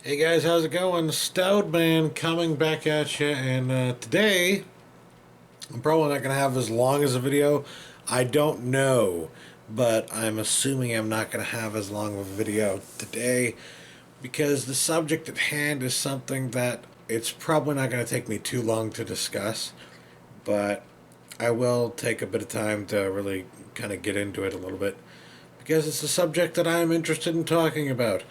Hey guys, how's it going? Stout Man coming back at you, and today I'm probably not gonna have as long as a video. I don't know, but I'm assuming I'm not gonna have as long of a video today because the subject at hand is something that it's probably not gonna take me too long to discuss, but I will take a bit of time to really kind of get into it a little bit because it's a subject that I'm interested in talking about.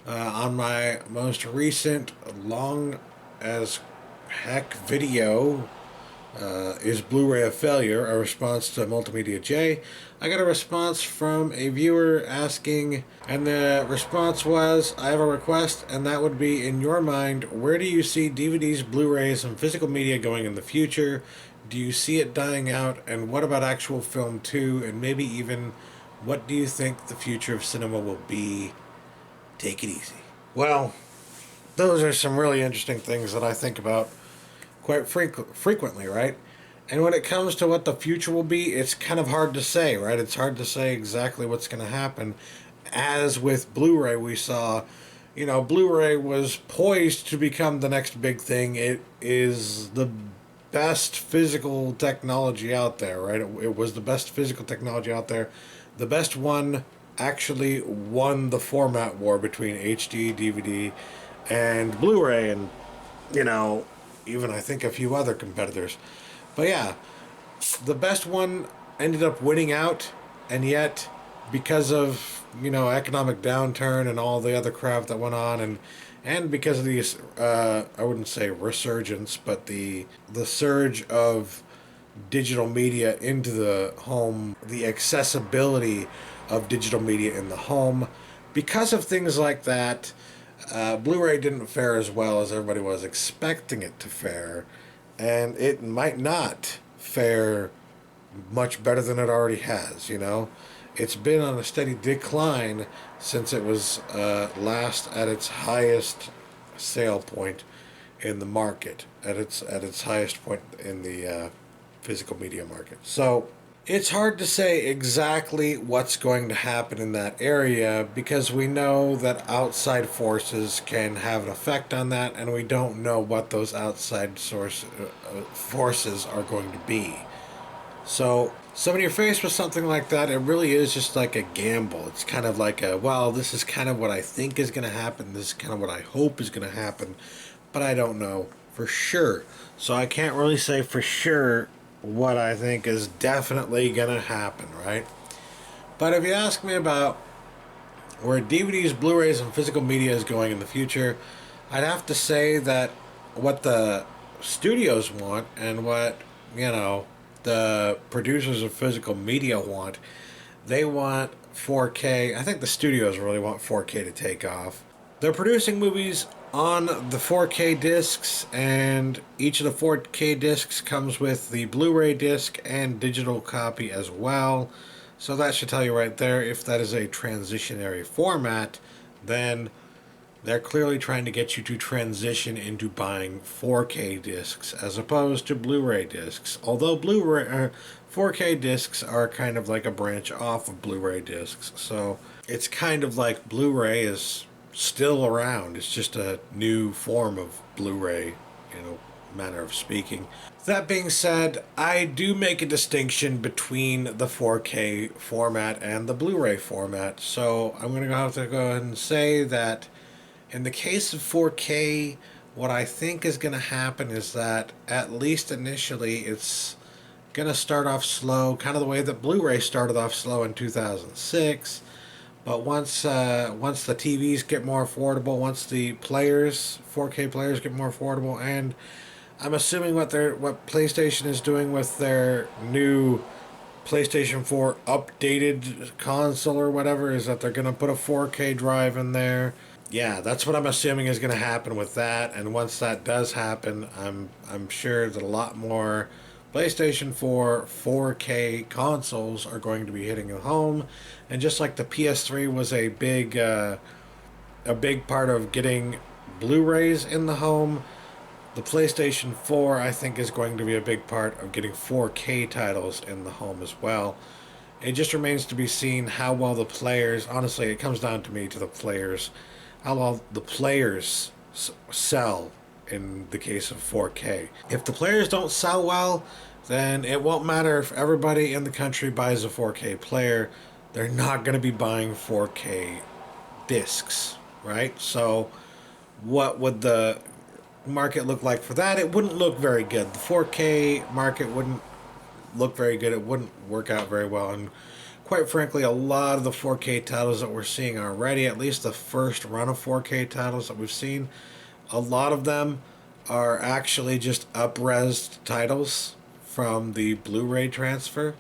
On my most recent long as heck video, is Blu-ray a failure? A response to Multimedia J. I got a response from a viewer asking, and the response was, I have a request, and that would be, in your mind, where do you see DVDs, Blu-rays, and physical media going in the future? Do you see it dying out? And what about actual film too? And maybe even, what do you think the future of cinema will be? Take it easy. Well, those are some really interesting things that I think about quite frequently, right? And when it comes to what the future will be, it's kind of hard to say, right? It's hard to say exactly what's going to happen. As with Blu ray, we saw, Blu ray was poised to become the next big thing. It is the best physical technology out there, right? It was the best physical technology out there. The best one actually won the format war between HD, DVD, and Blu ray, and, you know, even I think a few other competitors. But yeah, the best one ended up winning out, and yet, because of, economic downturn and all the other crap that went on, and because of these, I wouldn't say resurgence, but the surge of digital media into the home, the accessibility of digital media in the home. Because of things like that, Blu-ray didn't fare as well as everybody was expecting it to fare, and it might not fare much better than it already has. It's been on a steady decline since it was last at its highest sale point in the market, at its highest point in the physical media market. So it's hard to say exactly what's going to happen in that area because we know that outside forces can have an effect on that, and we don't know what those outside forces are going to be. So when you're faced with something like that, it really is just like a gamble. It's kind of like well, this is kind of what I think is going to happen. This is kind of what I hope is going to happen, but I don't know for sure. So I can't really say for sure what I think is definitely going to happen, right? But if you ask me about where DVDs, Blu-rays, and physical media is going in the future, I'd have to say that what the studios want and what, the producers of physical media want, they want 4K. I think the studios really want 4K to take off. They're producing movies on the 4K discs, and each of the 4K discs comes with the Blu-ray disc and digital copy as well. So that should tell you right there, if that is a transitionary format, then they're clearly trying to get you to transition into buying 4K discs as opposed to Blu-ray discs. Although 4K discs are kind of like a branch off of Blu-ray discs, so it's kind of like Blu-ray is still around. It's just a new form of Blu-ray, manner of speaking. That being said, I do make a distinction between the 4K format and the Blu-ray format. So I'm going to have to go ahead and say that in the case of 4K, what I think is going to happen is that, at least initially, it's going to start off slow, kind of the way that Blu-ray started off slow in 2006. But once the TVs get more affordable, once the 4K players get more affordable, and I'm assuming what PlayStation is doing with their new PlayStation 4 updated console or whatever is that they're going to put a 4K drive in there. Yeah, that's what I'm assuming is going to happen with that. And once that does happen, I'm sure that a lot more PlayStation 4 4K consoles are going to be hitting the home. And just like the PS3 was a big part of getting Blu-rays in the home, the PlayStation 4 I think is going to be a big part of getting 4K titles in the home as well. It just remains to be seen how well the players, honestly, it comes down to me, to the players, how well the players sell in the case of 4K. If the players don't sell well, then it won't matter if everybody in the country buys a 4K player. They're not going to be buying 4K discs, right? So what would the market look like for that? It wouldn't look very good. The 4K market wouldn't look very good. It wouldn't work out very well. And quite frankly, a lot of the 4K titles that we're seeing already, at least the first run of 4K titles that we've seen, a lot of them are actually just up-resed titles from the Blu-ray transfer.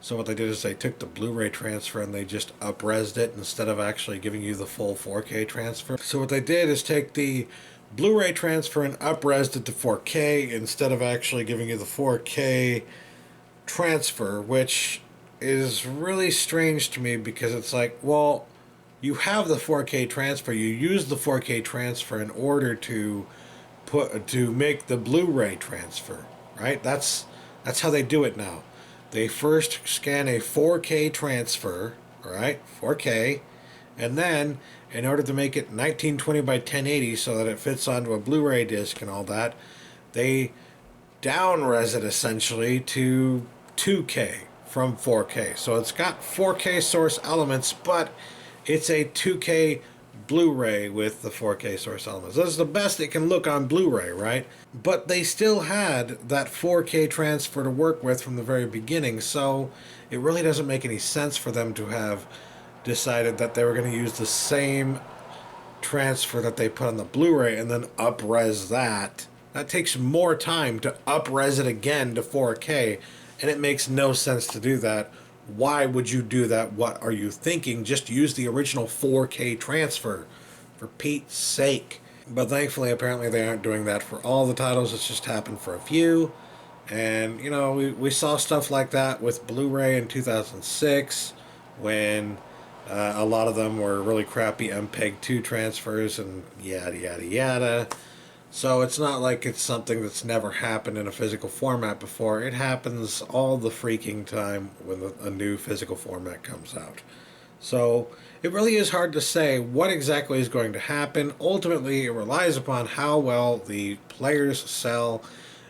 So what they did is they took the Blu-ray transfer and they just up-resed it instead of actually giving you the full 4K transfer. So what they did is take the Blu-ray transfer and up-resed it to 4K instead of actually giving you the 4K transfer, which is really strange to me because it's like, well, you have the 4K transfer. You use the 4K transfer in order to make the Blu-ray transfer, right? That's how they do it now. They first scan a 4K transfer, right? 4K, and then in order to make it 1920 by 1080 so that it fits onto a Blu-ray disc and all that, they down-res it essentially to 2K from 4K. So it's got 4K source elements, but it's a 2K Blu-ray with the 4K source elements. This is the best it can look on Blu-ray, right? But they still had that 4K transfer to work with from the very beginning, so it really doesn't make any sense for them to have decided that they were going to use the same transfer that they put on the Blu-ray and then up-res that. That takes more time to up-res it again to 4K, and it makes no sense to do that. Why would you do that? What are you thinking? Just use the original 4K transfer, for Pete's sake. But thankfully, apparently they aren't doing that for all the titles. It's just happened for a few. And, you know, we saw stuff like that with Blu-ray in 2006 when a lot of them were really crappy MPEG-2 transfers and yada, yada, yada. So it's not like it's something that's never happened in a physical format before. It happens all the freaking time when a new physical format comes out. So it really is hard to say what exactly is going to happen. Ultimately, it relies upon how well the players sell.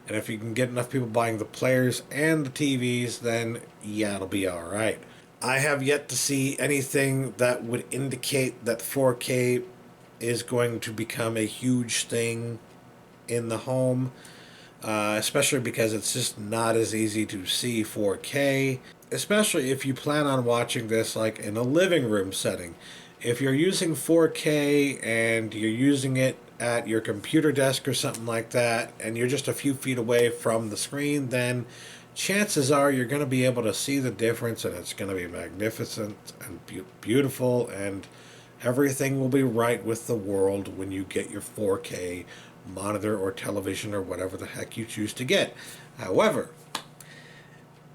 And if you can get enough people buying the players and the TVs, then yeah, it'll be alright. I have yet to see anything that would indicate that 4K is going to become a huge thing in the home, especially because it's just not as easy to see 4K, especially if you plan on watching this like in a living room setting. If you're using 4K and you're using it at your computer desk or something like that, and you're just a few feet away from the screen, then chances are you're going to be able to see the difference, and it's going to be magnificent and beautiful, and everything will be right with the world when you get your 4K monitor or television or whatever the heck you choose to get. However,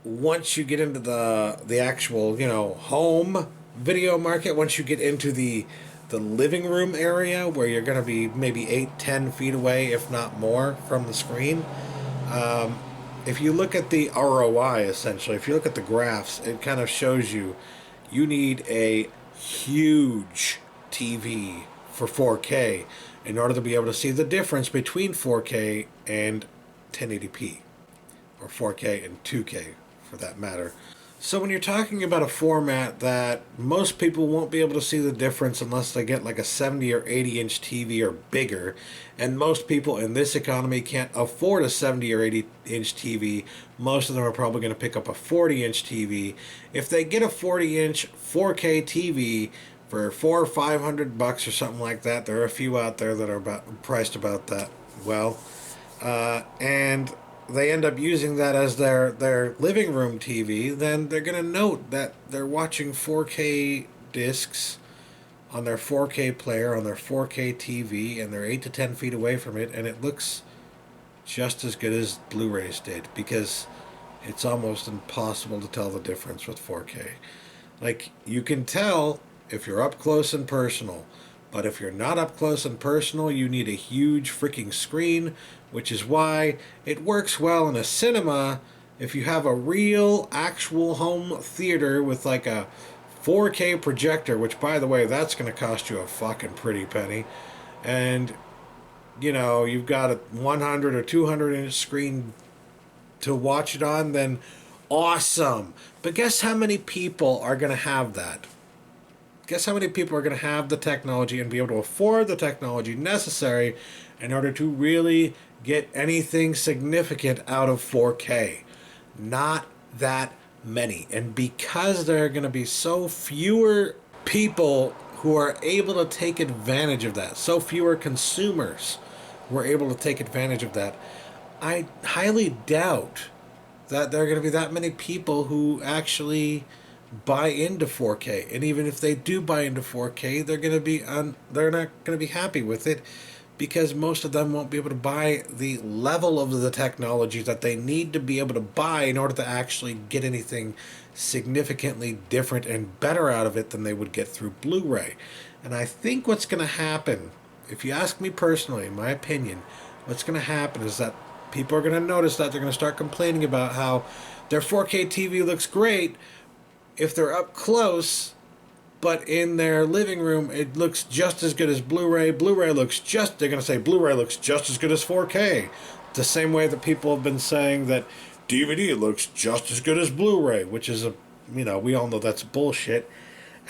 once you get into the actual, you know, home video market, once you get into the living room area where you're going to be maybe 8-10 feet away, if not more, from the screen, if you look at the ROI, essentially, if you look at the graphs, it kind of shows you need a huge TV for 4K in order to be able to see the difference between 4K and 1080p, or 4K and 2K for that matter. So when you're talking about a format that most people won't be able to see the difference unless they get like a 70 or 80 inch TV or bigger, and most people in this economy can't afford a 70 or 80 inch TV, most of them are probably going to pick up a 40 inch TV. If they get a 40 inch 4K TV for $400 or $500 or something like that, there are a few out there that are priced about that well, and they end up using that as their living room TV, then they're going to note that they're watching 4K discs on their 4K player, on their 4K TV, and they're 8 to 10 feet away from it, and it looks just as good as Blu-rays did, because it's almost impossible to tell the difference with 4K. Like, you can tell if you're up close and personal, but if you're not up close and personal, you need a huge freaking screen, which is why it works well in a cinema if you have a real, actual home theater with like a 4K projector, which, by the way, that's going to cost you a fucking pretty penny. And, you know, you've got a 100 or 200 inch screen to watch it on, then awesome. But guess how many people are going to have that? Guess how many people are going to have the technology and be able to afford the technology necessary in order to really get anything significant out of 4K? Not that many. And because there are going to be so fewer people who are able to take advantage of that, so fewer consumers who are able to take advantage of that, I highly doubt that there are going to be that many people who actually buy into 4K. And even if they do buy into 4K, they're not going to be happy with it, because most of them won't be able to buy the level of the technology that they need to be able to buy in order to actually get anything significantly different and better out of it than they would get through Blu-ray. And I think what's going to happen, if you ask me personally, in my opinion, what's going to happen is that people are going to notice that they're going to start complaining about how their 4K TV looks great if they're up close, but in their living room it looks just as good as Blu-ray. They're going to say Blu-ray looks just as good as 4K. The same way that people have been saying that DVD looks just as good as Blu-ray, which is we all know that's bullshit.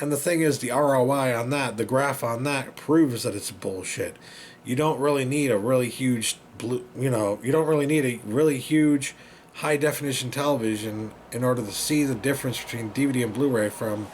And the thing is, the ROI on that, the graph on that, proves that it's bullshit. You don't really need a really huge high definition television in order to see the difference between DVD and Blu-ray from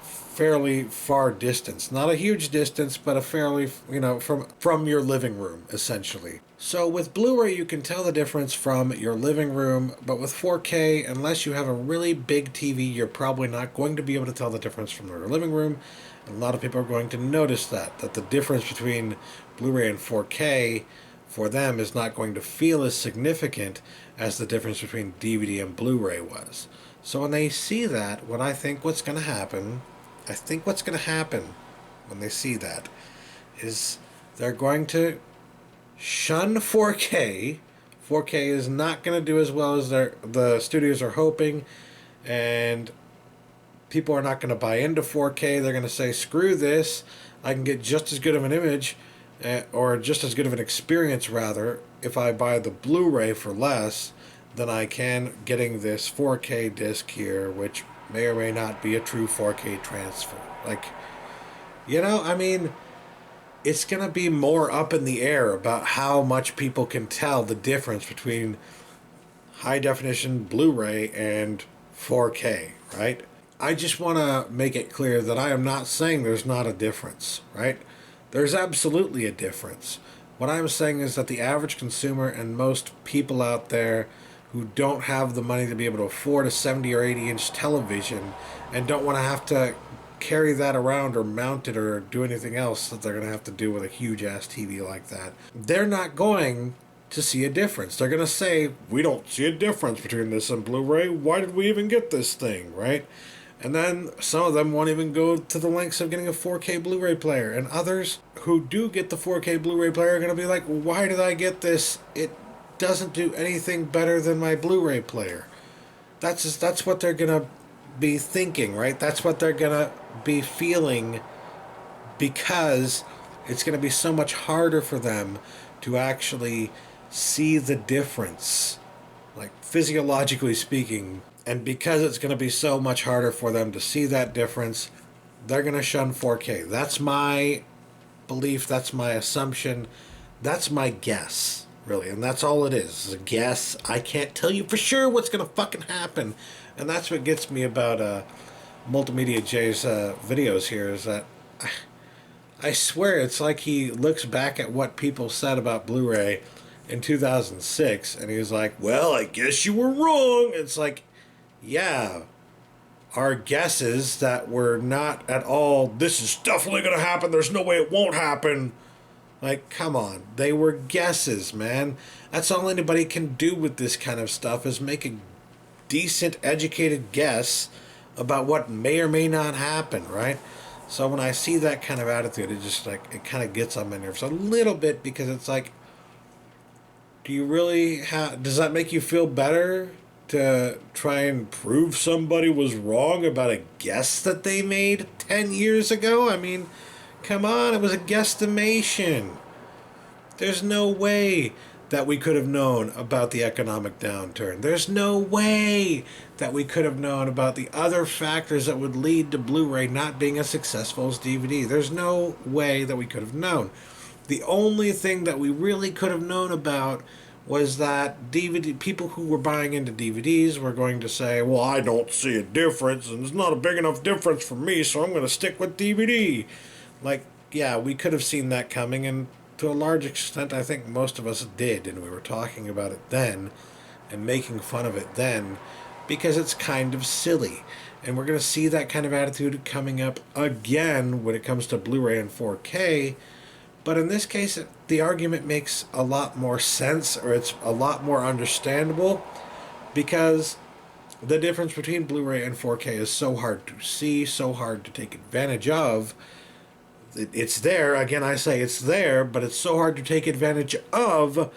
fairly far distance. Not a huge distance, but a fairly, from your living room, essentially. So with Blu-ray, you can tell the difference from your living room, but with 4K, unless you have a really big TV, you're probably not going to be able to tell the difference from your living room. And a lot of people are going to notice that the difference between Blu-ray and 4K for them is not going to feel as significant as the difference between DVD and Blu-ray was. So when they see that, I think what's going to happen when they see that is they're going to shun 4K. 4K is not going to do as well as the studios are hoping, and people are not going to buy into 4K. They're going to say, screw this, I can get just as good of an image, or just as good of an experience, rather, if I buy the Blu-ray for less than I can getting this 4K disc here, which may or may not be a true 4K transfer. It's going to be more up in the air about how much people can tell the difference between high definition Blu-ray and 4K, right? I just want to make it clear that I am not saying there's not a difference, right? There's absolutely a difference. What I'm saying is that the average consumer and most people out there who don't have the money to be able to afford a 70 or 80 inch television and don't want to have to carry that around or mount it or do anything else that they're going to have to do with a huge ass TV like that, they're not going to see a difference. They're going to say, we don't see a difference between this and Blu-ray. Why did we even get this thing, right? And then some of them won't even go to the lengths of getting a 4K Blu-ray player. And others who do get the 4K Blu-ray player are going to be like, why did I get this? It doesn't do anything better than my Blu-ray player. That's what they're going to be thinking, right? That's what they're going to be feeling, because it's going to be so much harder for them to actually see the difference, like physiologically speaking. And because it's going to be so much harder for them to see that difference, they're going to shun 4K. That's my belief. That's my assumption. That's my guess, really. And that's all it is. It's a guess. I can't tell you for sure what's going to fucking happen. And that's what gets me about Multimedia Jay's videos here, is that I swear it's like he looks back at what people said about Blu-ray in 2006 and he's like, well, I guess you were wrong. It's like, yeah, our guesses that were not at all, this is definitely going to happen, there's no way it won't happen. Like, come on. They were guesses, man. That's all anybody can do with this kind of stuff, is make a decent, educated guess about what may or may not happen, right? So when I see that kind of attitude, it just it kind of gets on my nerves a little bit, because it's like, do you really does that make you feel better to try and prove somebody was wrong about a guess that they made 10 years ago? I mean, come on, it was a guesstimation. There's no way that we could have known about the economic downturn. There's no way that we could have known about the other factors that would lead to Blu-ray not being as successful as DVD. There's no way that we could have known. The only thing that we really could have known about was that DVD people who were buying into DVDs were going to say, "Well, I don't see a difference, and it's not a big enough difference for me, so I'm going to stick with DVD." Like, yeah, we could have seen that coming, and to a large extent, I think most of us did, and we were talking about it then and making fun of it then because it's kind of silly. And we're going to see that kind of attitude coming up again when it comes to Blu-ray and 4K. But in this case, the argument makes a lot more sense, or it's a lot more understandable, because the difference between Blu-ray and 4K is so hard to see, so hard to take advantage of. It's there, again I say it's there, but it's so hard to take advantage of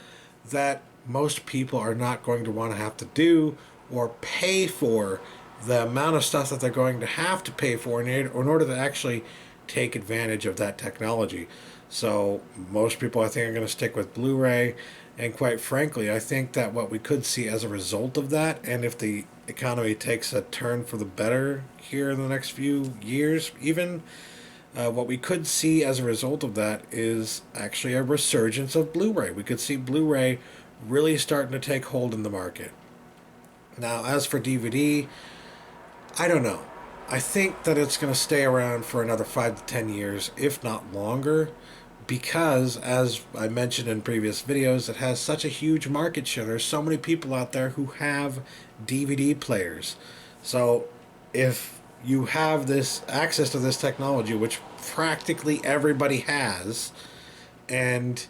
that most people are not going to want to have to do or pay for the amount of stuff that they're going to have to pay for in order to actually take advantage of that technology. So most people, I think, are going to stick with Blu-ray, and quite frankly, I think that what we could see as a result of that, and if the economy takes a turn for the better here in the next few years even, what we could see as a result of that is actually a resurgence of Blu-ray. We could see Blu-ray really starting to take hold in the market. Now, as for DVD, I don't know. I think that it's going to stay around for another 5 to 10 years, if not longer, because, as I mentioned in previous videos, it has such a huge market share. There's so many people out there who have DVD players. So if you have this access to this technology, which practically everybody has, and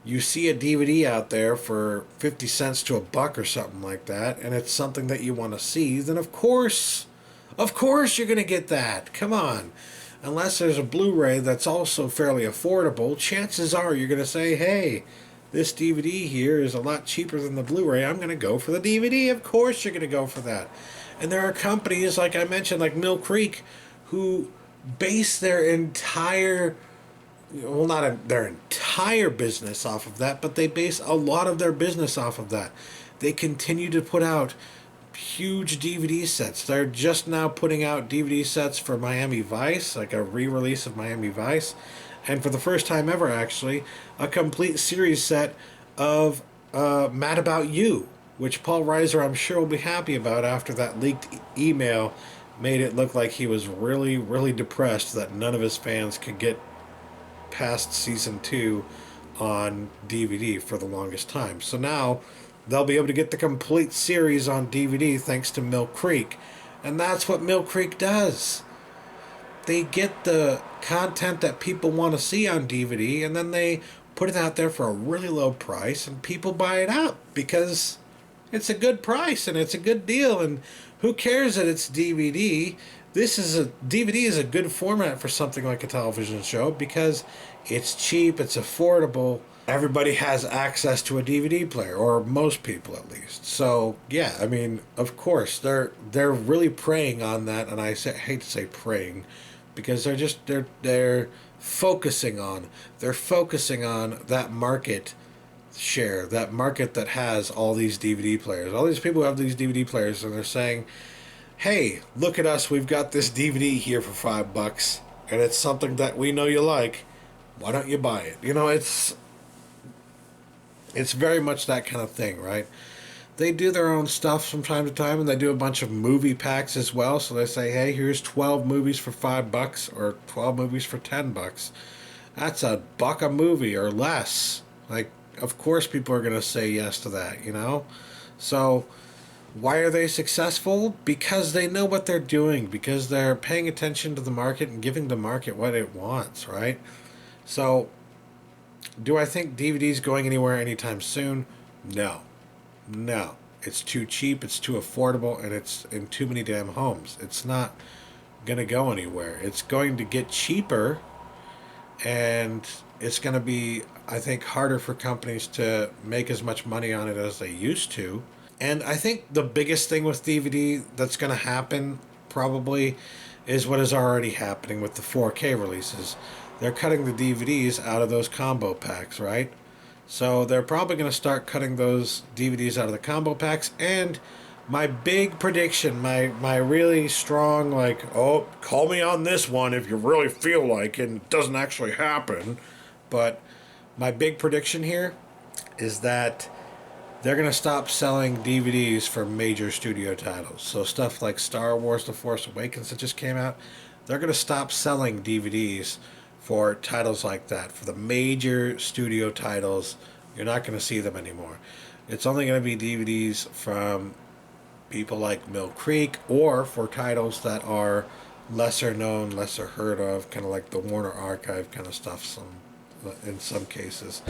you see a DVD out there for 50 cents to a buck or something like that, and it's something that you want to see, then of course you're going to get that. Come on. Unless there's a Blu-ray that's also fairly affordable, chances are you're going to say, "Hey, this DVD here is a lot cheaper than the Blu-ray. I'm going to go for the DVD." Of course you're going to go for that. And there are companies, like I mentioned, like Mill Creek, who base their entire, well, not their entire business off of that, but they base a lot of their business off of that. They continue to put out huge DVD sets. They're just now putting out DVD sets for Miami Vice, like a re-release of Miami Vice, and for the first time ever, actually, a complete series set of Mad About You, which Paul Reiser, I'm sure, will be happy about after that leaked email made it look like he was really, really depressed that none of his fans could get past season 2 on DVD for the longest time. So now they'll be able to get the complete series on DVD thanks to Mill Creek. And that's what Mill Creek does. They get the content that people want to see on DVD, and then they put it out there for a really low price, and people buy it up because it's a good price and it's a good deal. And who cares that it's DVD? DVD is a good format for something like a television show because it's cheap, it's affordable. Everybody has access to a DVD player, or most people at least. So yeah, I mean, of course they're really preying on that, and hate to say preying, because they're focusing on that market share, that market that has all these DVD players, all these people who have these DVD players, and they're saying, "Hey, look at us, we've got this DVD here for $5, and it's something that we know you like. Why don't you buy it?" You know, it's very much that kind of thing, right? They do their own stuff from time to time, and they do a bunch of movie packs as well. So they say, "Hey, here's 12 movies for $5, or 12 movies for $10. That's $1 a movie or less." Like, of course people are going to say yes to that, you know? So why are they successful? Because they know what they're doing, because they're paying attention to the market and giving the market what it wants, right? So do I think DVD's going anywhere anytime soon? No. No. It's too cheap, it's too affordable, and it's in too many damn homes. It's not going to go anywhere. It's going to get cheaper, and it's going to be, I think, harder for companies to make as much money on it as they used to. And I think the biggest thing with DVD that's going to happen probably is what is already happening with the 4K releases. They're cutting the DVDs out of those combo packs, right? So they're probably going to start cutting those DVDs out of the combo packs. And my big prediction, my really strong, like, oh, call me on this one if you really feel like it, and it doesn't actually happen. But my big prediction here is that they're going to stop selling DVDs for major studio titles. So stuff like Star Wars The Force Awakens that just came out, they're going to stop selling DVDs for titles like that. For the major studio titles, you're not going to see them anymore. It's only going to be DVDs from people like Mill Creek, or for titles that are lesser known, lesser heard of, kind of like the Warner Archive kind of stuff in some cases.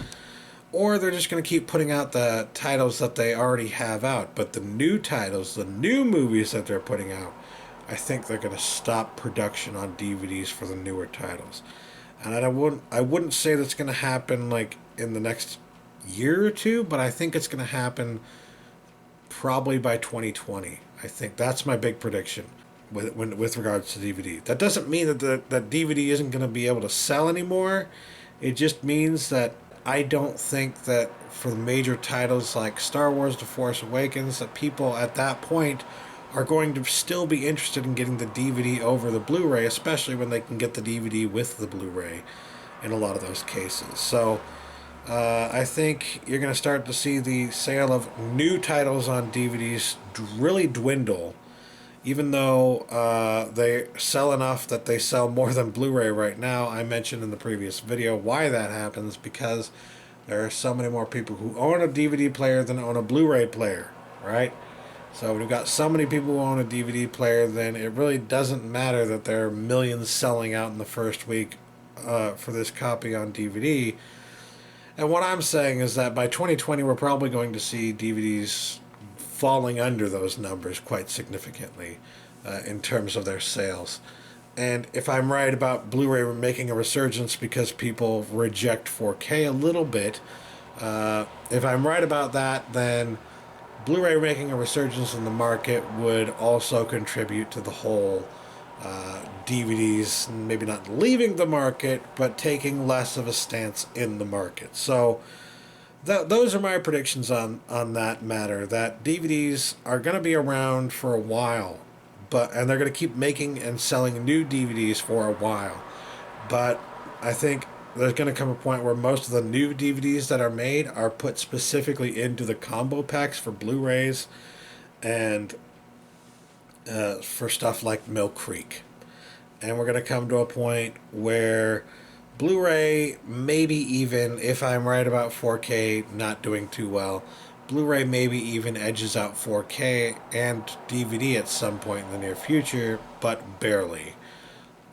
Or they're just going to keep putting out the titles that they already have out. But the new titles, the new movies that they're putting out, I think they're going to stop production on DVDs for the newer titles. And I wouldn't say that's going to happen like in the next year or two, but I think it's going to happen probably by 2020. I think that's my big prediction with regards to DVD. That doesn't mean that DVD isn't going to be able to sell anymore. It just means that I don't think that for the major titles like Star Wars The Force Awakens, that people at that point are going to still be interested in getting the DVD over the Blu-ray, especially when they can get the DVD with the Blu-ray in a lot of those cases. So I think you're going to start to see the sale of new titles on DVDs really dwindle, even though they sell enough that they sell more than Blu-ray right now. I mentioned in the previous video why that happens, because there are so many more people who own a DVD player than own a Blu-ray player, right? So when you've got so many people who own a DVD player, then it really doesn't matter that there are millions selling out in the first week for this copy on DVD. And what I'm saying is that by 2020, we're probably going to see DVDs falling under those numbers quite significantly in terms of their sales. And if I'm right about Blu-ray making a resurgence because people reject 4K a little bit, if I'm right about that, then Blu-ray making a resurgence in the market would also contribute to the whole DVDs maybe not leaving the market, but taking less of a stance in the market. So those are my predictions on that matter, that DVDs are going to be around for a while, and they're going to keep making and selling new DVDs for a while. But I think there's going to come a point where most of the new DVDs that are made are put specifically into the combo packs for Blu-rays and for stuff like Mill Creek. And we're going to come to a point where Blu-ray, maybe even, if I'm right about 4K not doing too well, Blu-ray maybe even edges out 4K and DVD at some point in the near future, but barely.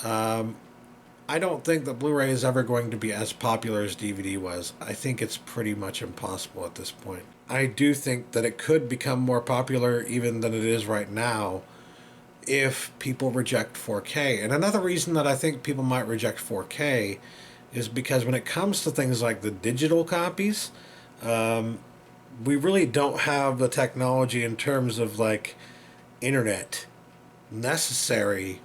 I don't think that Blu-ray is ever going to be as popular as DVD was. I think it's pretty much impossible at this point. I do think that it could become more popular even than it is right now if people reject 4K. And another reason that I think people might reject 4K is because when it comes to things like the digital copies, we really don't have the technology in terms of like internet necessary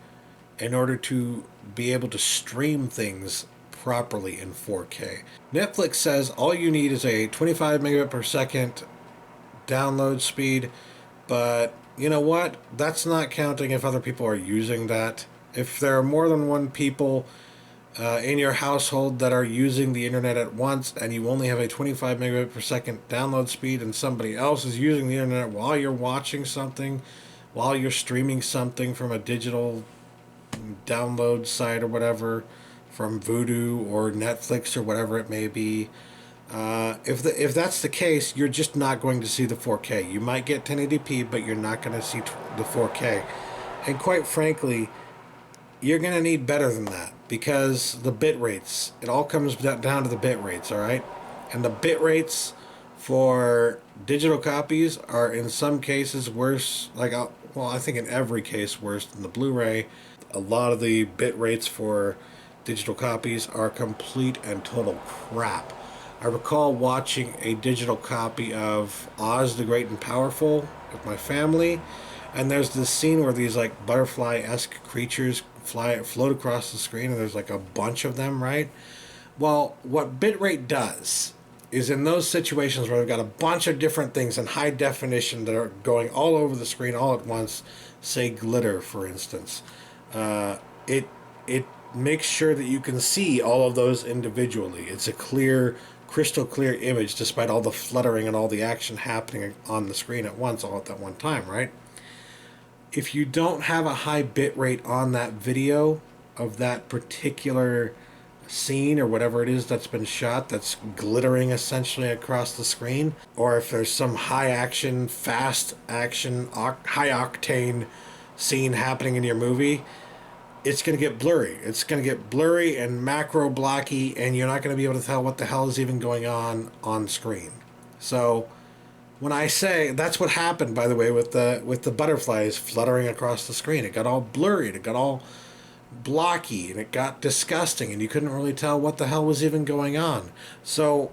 in order to be able to stream things properly in 4K. Netflix says all you need is a 25 megabit per second download speed, but you know what? That's not counting if other people are using that. If there are more than one people in your household that are using the internet at once and you only have a 25 megabit per second download speed and somebody else is using the internet while you're watching something, while you're streaming something from a digital download site or whatever, from Vudu or Netflix or whatever it may be, if that's the case, you're just not going to see the 4K. You might get 1080p, but you're not going to see the 4K. And quite frankly, you're going to need better than that, because the bit rates, it all comes down to the bit rates, all right? And the bit rates for digital copies are in some cases worse, well, I think in every case worse than the Blu-ray. A lot of the bit rates for digital copies are complete and total crap. I recall watching a digital copy of Oz the Great and Powerful with my family, and there's this scene where these like butterfly-esque creatures float across the screen, and there's like a bunch of them, right? Well, what bitrate does is in those situations where we've got a bunch of different things in high definition that are going all over the screen all at once, say glitter, for instance, it it makes sure that you can see all of those individually. It's a clear, crystal clear image despite all the fluttering and all the action happening on the screen at once, all at that one time, right? If you don't have a high bit rate on that video of that particular scene or whatever it is that's been shot that's glittering essentially across the screen, or if there's some high action, fast action, high octane scene happening in your movie, it's going to get blurry. It's going to get blurry and macro blocky, and you're not going to be able to tell what the hell is even going on screen. So when I say, that's what happened, by the way, with the butterflies fluttering across the screen. It got all blurry, it got all blocky, and it got disgusting, and you couldn't really tell what the hell was even going on. So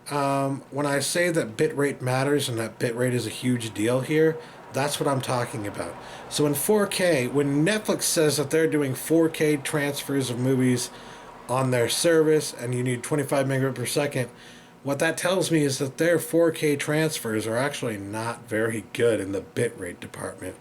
when I say that bitrate matters and that bitrate is a huge deal here, that's what I'm talking about. So in 4K, when Netflix says that they're doing 4K transfers of movies on their service and you need 25 megabit per second, what that tells me is that their 4K transfers are actually not very good in the bitrate department.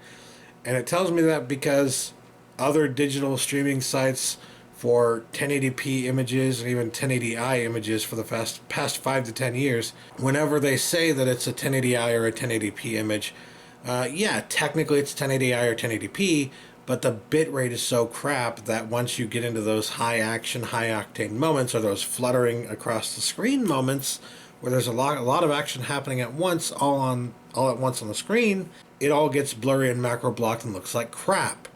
And it tells me that because other digital streaming sites for 1080p images and even 1080i images for the past 5 to 10 years, whenever they say that it's a 1080i or a 1080p image, yeah, technically it's 1080i or 1080p, but the bitrate is so crap that once you get into those high action, high octane moments, or those fluttering across the screen moments where there's a lot of action happening at once, all at once on the screen, it all gets blurry and macro blocked and looks like crap.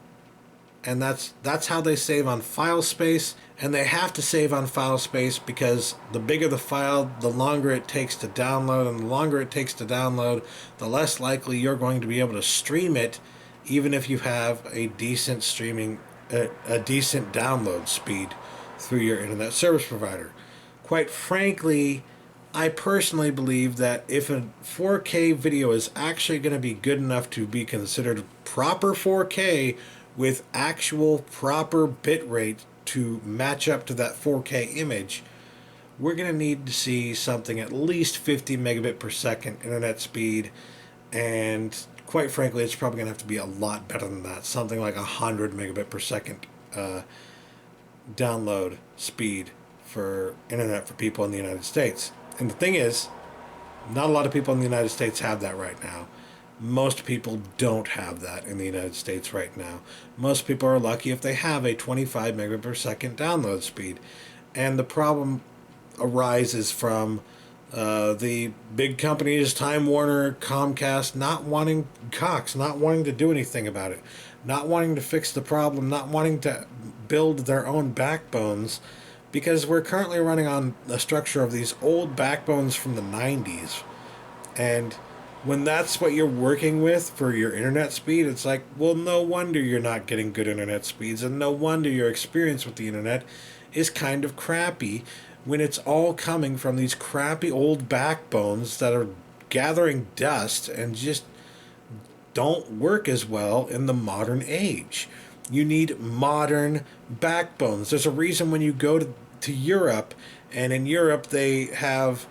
And that's how they save on file space, and they have to save on file space because the bigger the file, the longer it takes to download, and the longer it takes to download, the less likely you're going to be able to stream it, even if you have a decent a decent download speed through your internet service provider. Quite frankly, I personally believe that if a 4K video is actually going to be good enough to be considered proper 4K with actual proper bitrate to match up to that 4K image, we're going to need to see something at least 50 megabit per second internet speed, and quite frankly, it's probably going to have to be a lot better than that, something like 100 megabit per second download speed for internet for people in the United States. And the thing is, not a lot of people in the United States have that right now. Most people don't have that in the United States right now. Most people are lucky if they have a 25 megabit per second download speed. And the problem arises from the big companies, Time Warner, Comcast, Cox, not wanting to do anything about it, not wanting to fix the problem, not wanting to build their own backbones, because we're currently running on the structure of these old backbones from the 90s. And when that's what you're working with for your internet speed, it's like, well, no wonder you're not getting good internet speeds, and no wonder your experience with the internet is kind of crappy when it's all coming from these crappy old backbones that are gathering dust and just don't work as well in the modern age. You need modern backbones. There's a reason when you go to Europe, and in Europe they have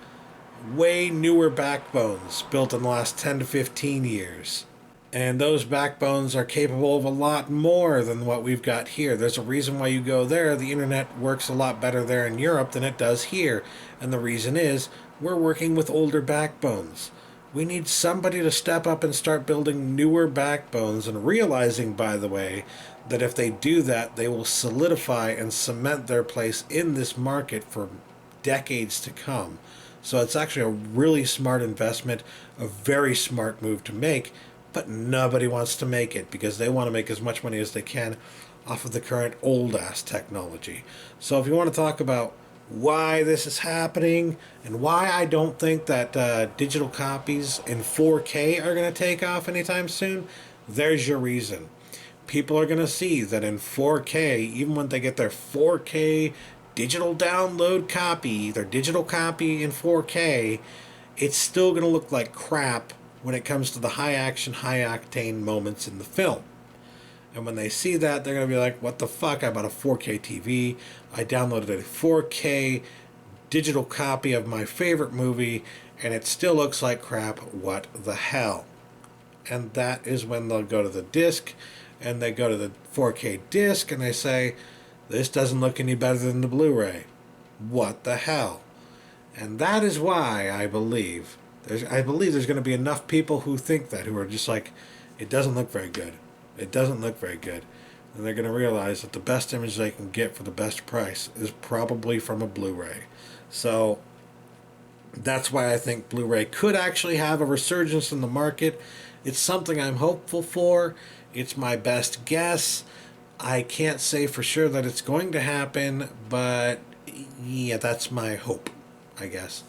way newer backbones built in the last 10 to 15 years. And those backbones are capable of a lot more than what we've got here. There's a reason why you go there. The internet works a lot better there in Europe than it does here. And the reason is we're working with older backbones. We need somebody to step up and start building newer backbones, and realizing, by the way, that if they do that, they will solidify and cement their place in this market for decades to come. So it's actually a really smart investment, a very smart move to make, but nobody wants to make it because they want to make as much money as they can off of the current old-ass technology. So if you want to talk about why this is happening and why I don't think that digital copies in 4K are going to take off anytime soon, there's your reason. People are going to see that in 4K, even when they get their 4K digital download copy, their digital copy in 4K, it's still going to look like crap when it comes to the high action, high octane moments in the film. And when they see that, they're going to be like, what the fuck? I bought a 4K TV. I downloaded a 4K digital copy of my favorite movie, and it still looks like crap. What the hell? And that is when they'll go to the disc, and they go to the 4K disc, and they say, this doesn't look any better than the Blu-ray. What the hell? And that is why I believe there's going to be enough people who think that, who are just like, it doesn't look very good. It doesn't look very good. And they're going to realize that the best image they can get for the best price is probably from a Blu-ray. So that's why I think Blu-ray could actually have a resurgence in the market. It's something I'm hopeful for. It's my best guess. I can't say for sure that it's going to happen, but yeah, that's my hope, I guess.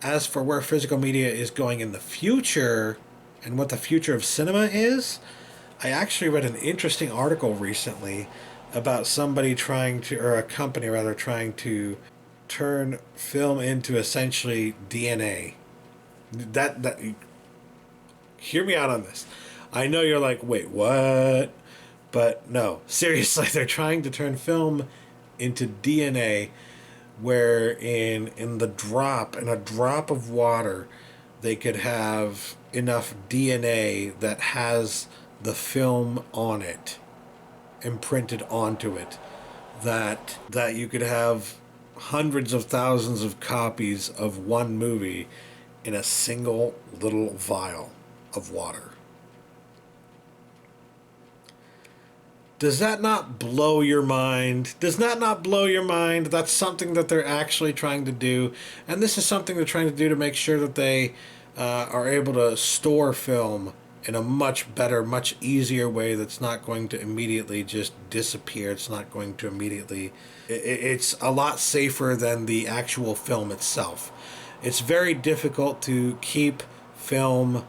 As for where physical media is going in the future and what the future of cinema is, I actually read an interesting article recently about somebody trying to, or a company rather, trying to turn film into essentially DNA. That hear me out on this. I know you're like, wait, what? But no, seriously, they're trying to turn film into DNA, where in a drop of water, they could have enough DNA that has the film on it, imprinted onto it, that you could have hundreds of thousands of copies of one movie in a single little vial of water. Does that not blow your mind? Does that not blow your mind? That's something that they're actually trying to do. And this is something they're trying to do to make sure that they are able to store film in a much better, much easier way that's not going to immediately just disappear. It's not going to immediately... It's a lot safer than the actual film itself. It's very difficult to keep film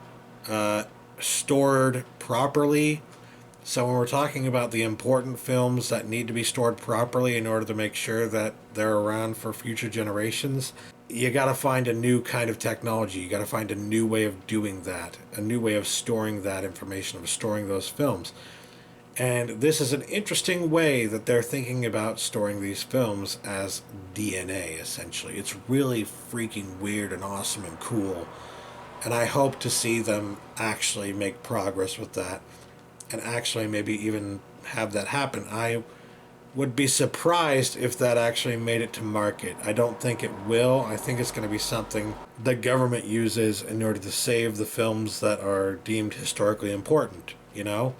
stored properly. So when we're talking about the important films that need to be stored properly in order to make sure that they're around for future generations, you got to find a new kind of technology. You got to find a new way of doing that, a new way of storing that information, of storing those films. And this is an interesting way that they're thinking about storing these films as DNA, essentially. It's really freaking weird and awesome and cool. And I hope to see them actually make progress with that, and actually maybe even have that happen. I would be surprised if that actually made it to market. I don't think it will. I think it's going to be something the government uses in order to save the films that are deemed historically important, you know?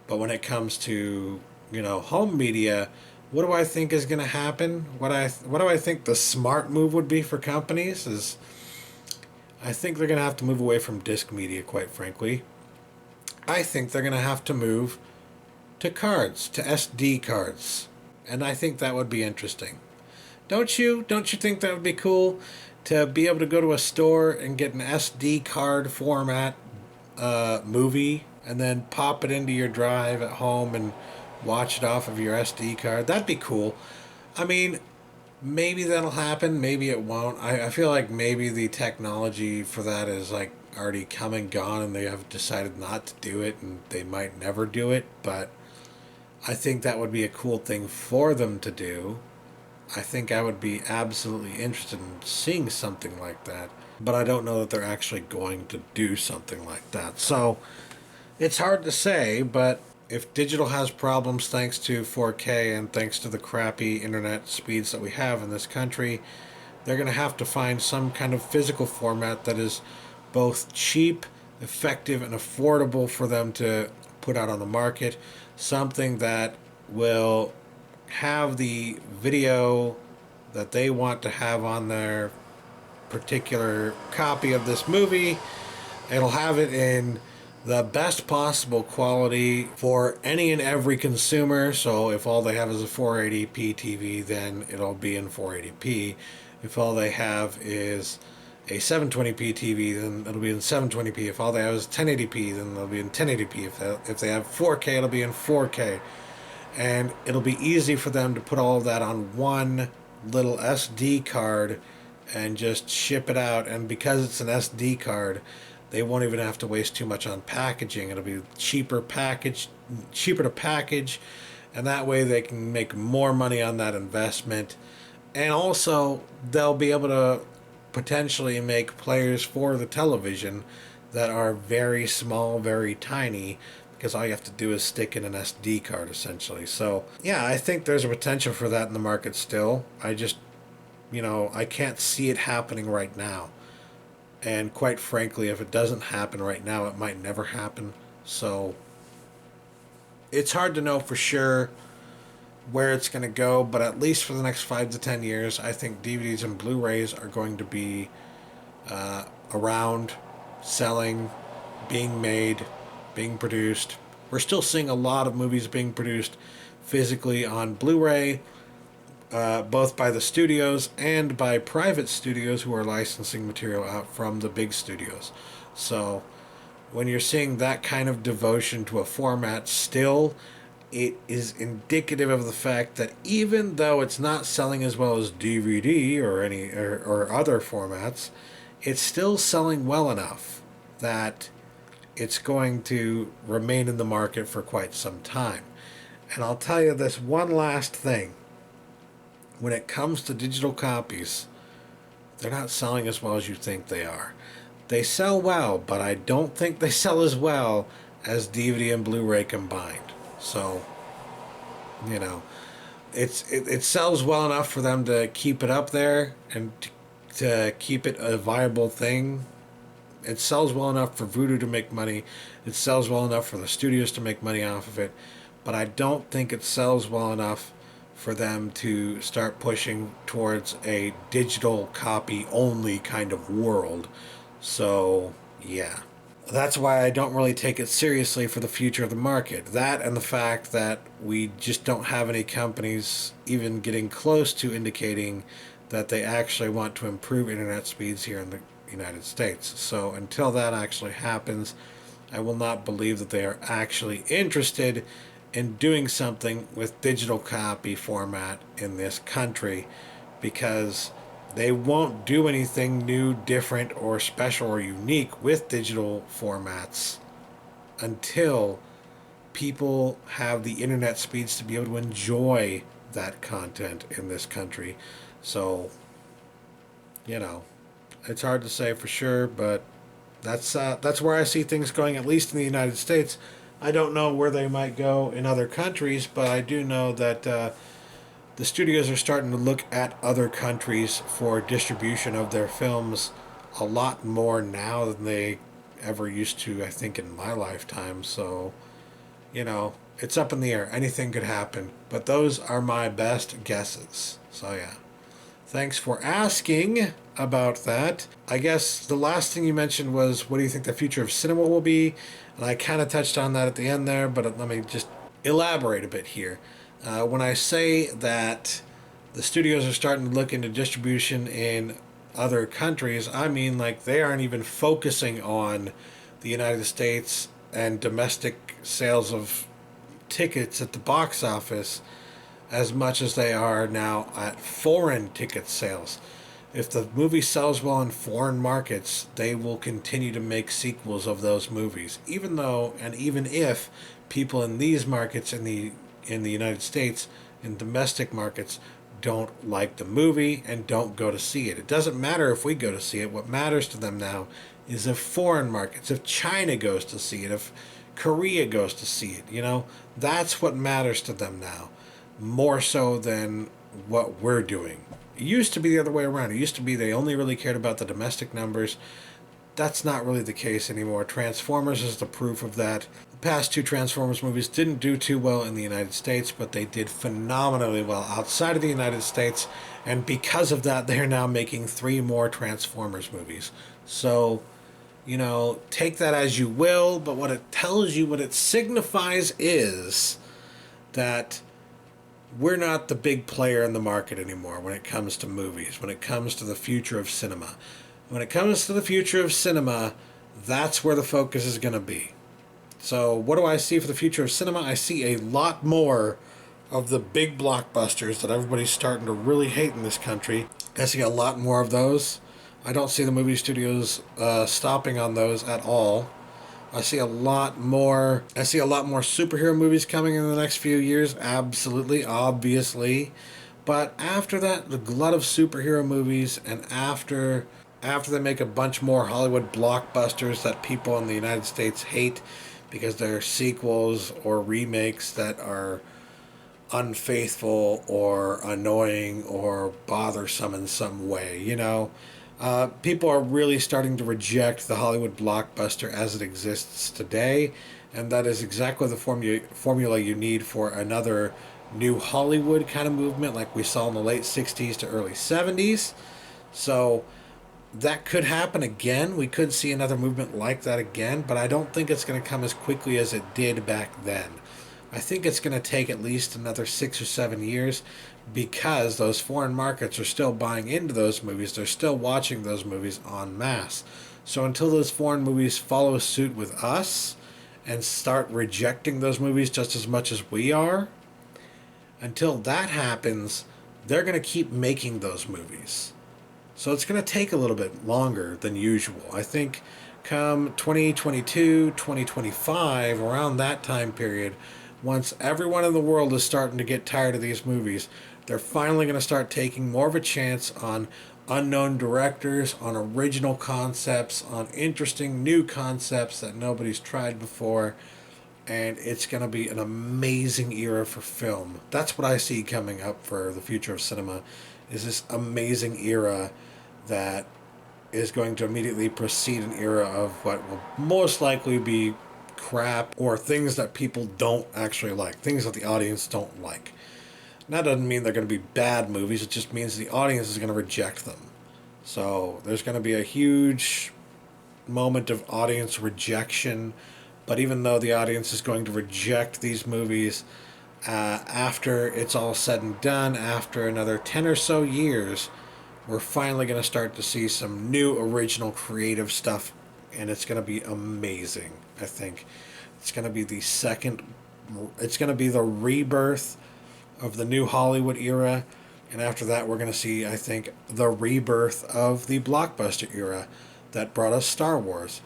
But when it comes to, you know, home media, what do I think is going to happen? What do I think the smart move would be for companies is, I think they're going to have to move away from disc media, quite frankly. I think they're going to have to move to cards, to SD cards. And I think that would be interesting. Don't you? Don't you think that would be cool? To be able to go to a store and get an SD card format movie and then pop it into your drive at home and watch it off of your SD card. That'd be cool. I mean, maybe that'll happen. Maybe it won't. I feel like maybe the technology for that is like already come and gone, and they have decided not to do it, and they might never do it. But I think that would be a cool thing for them to do. I think I would be absolutely interested in seeing something like that, but I don't know that they're actually going to do something like that. So it's hard to say, but if digital has problems thanks to 4K and thanks to the crappy internet speeds that we have in this country, they're going to have to find some kind of physical format that is both cheap, effective, and affordable for them to put out on the market. Something that will have the video that they want to have on their particular copy of this movie. It'll have it in the best possible quality for any and every consumer. So if all they have is a 480p TV, then it'll be in 480p. If all they have is a 720p TV, then it'll be in 720p. If all they have is 1080p, then it'll be in 1080p. If they have 4K, it'll be in 4K. And it'll be easy for them to put all of that on one little SD card and just ship it out. And because it's an SD card, they won't even have to waste too much on packaging. It'll be cheaper to package, and that way they can make more money on that investment. And also, they'll be able to potentially make players for the television that are very small, very tiny, because all you have to do is stick in an SD card essentially. So, yeah, I think there's a potential for that in the market still. I just, I can't see it happening right now. And quite frankly, if it doesn't happen right now, it might never happen. So, it's hard to know for sure where it's going to go, but at least for the next 5 to 10 years, I think DVDs and Blu-rays are going to be around, selling, being made, being produced. We're still seeing a lot of movies being produced physically on Blu-ray, both by the studios and by private studios who are licensing material out from the big studios. So when you're seeing that kind of devotion to a format still, it is indicative of the fact that even though it's not selling as well as DVD or other formats, it's still selling well enough that it's going to remain in the market for quite some time. And I'll tell you this one last thing. When it comes to digital copies, they're not selling as well as you think they are. They sell well, but I don't think they sell as well as DVD and Blu-ray combined. So, it sells well enough for them to keep it up there and to keep it a viable thing. It sells well enough for Voodoo to make money. It sells well enough for the studios to make money off of it. But I don't think it sells well enough for them to start pushing towards a digital copy only kind of world. So, yeah. That's why I don't really take it seriously for the future of the market. That and the fact that we just don't have any companies even getting close to indicating that they actually want to improve internet speeds here in the United States. So until that actually happens, I will not believe that they are actually interested in doing something with digital copy format in this country, because they won't do anything new, different, or special or unique with digital formats until people have the internet speeds to be able to enjoy that content in this country. So, it's hard to say for sure, but that's where I see things going, at least in the United States. I don't know where they might go in other countries, but I do know that the studios are starting to look at other countries for distribution of their films a lot more now than they ever used to, I think, in my lifetime. So, it's up in the air. Anything could happen. But those are my best guesses. So, yeah. Thanks for asking about that. I guess the last thing you mentioned was, what do you think the future of cinema will be? And I kind of touched on that at the end there, but let me just elaborate a bit here. When I say that the studios are starting to look into distribution in other countries, I mean like they aren't even focusing on the United States and domestic sales of tickets at the box office as much as they are now at foreign ticket sales. If the movie sells well in foreign markets, they will continue to make sequels of those movies, even if people in these markets in the United States, in domestic markets, don't like the movie and don't go to see it. It doesn't matter if we go to see it. What matters to them now is if foreign markets, if China goes to see it, if Korea goes to see it, that's what matters to them now, more so than what we're doing. It used to be the other way around. It used to be they only really cared about the domestic numbers. That's not really the case anymore. Transformers is the proof of that. The past two Transformers movies didn't do too well in the United States, but they did phenomenally well outside of the United States, and because of that, they're now making 3 more Transformers movies. So, take that as you will, but what it tells you, what it signifies is that we're not the big player in the market anymore when it comes to movies, when it comes to the future of cinema. When it comes to the future of cinema, that's where the focus is going to be. So what do I see for the future of cinema? I see a lot more of the big blockbusters that everybody's starting to really hate in this country. I see a lot more of those. I don't see the movie studios stopping on those at all. I see a lot more superhero movies coming in the next few years, absolutely, obviously. But after that, a glut of superhero movies, and after they make a bunch more Hollywood blockbusters that people in the United States hate because they're sequels or remakes that are unfaithful or annoying or bothersome in some way, people are really starting to reject the Hollywood blockbuster as it exists today, and that is exactly the formula you need for another new Hollywood kind of movement like we saw in the late 60s to early 70s. So that could happen again. We could see another movement like that again, but I don't think it's going to come as quickly as it did back then. I think it's going to take at least another 6 or 7 years because those foreign markets are still buying into those movies. They're still watching those movies en masse. So until those foreign movies follow suit with us and start rejecting those movies just as much as we are, until that happens, they're going to keep making those movies. So it's going to take a little bit longer than usual. I think come 2022, 2025, around that time period, once everyone in the world is starting to get tired of these movies, they're finally going to start taking more of a chance on unknown directors, on original concepts, on interesting new concepts that nobody's tried before. And it's going to be an amazing era for film. That's what I see coming up for the future of cinema, is this amazing era that is going to immediately precede an era of what will most likely be crap or things that people don't actually like, things that the audience don't like. And that doesn't mean they're going to be bad movies, it just means the audience is going to reject them. So there's going to be a huge moment of audience rejection, but even though the audience is going to reject these movies, after it's all said and done, after another 10 or so years, we're finally going to start to see some new original creative stuff, and it's going to be amazing. I think it's going to be it's going to be the rebirth of the new Hollywood era, and after that we're going to see, I think, the rebirth of the blockbuster era that brought us Star Wars.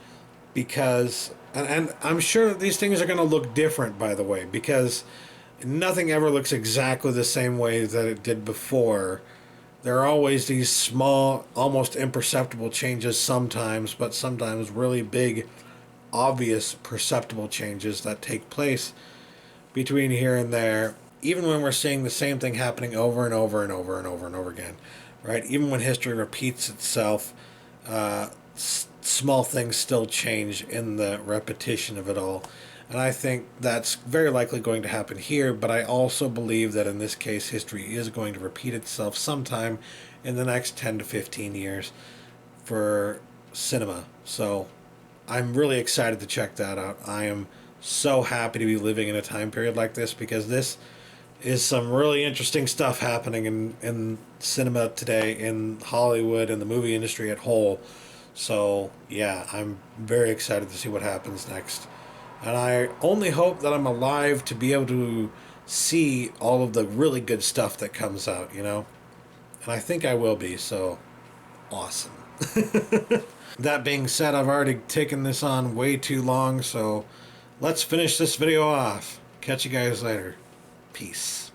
Because and I'm sure these things are going to look different, by the way, because nothing ever looks exactly the same way that it did before. There are always these small, almost imperceptible changes sometimes, but sometimes really big, obvious, perceptible changes that take place between here and there, even when we're seeing the same thing happening over and over and over and over and over again, right? Even when history repeats itself, small things still change in the repetition of it all. And I think that's very likely going to happen here, but I also believe that in this case, history is going to repeat itself sometime in the next 10 to 15 years for cinema. So I'm really excited to check that out. I am so happy to be living in a time period like this, because this is some really interesting stuff happening in cinema today, in Hollywood, and the movie industry at whole. So yeah, I'm very excited to see what happens next. And I only hope that I'm alive to be able to see all of the really good stuff that comes out, And I think I will be, so awesome. That being said, I've already taken this on way too long, so let's finish this video off. Catch you guys later. Peace.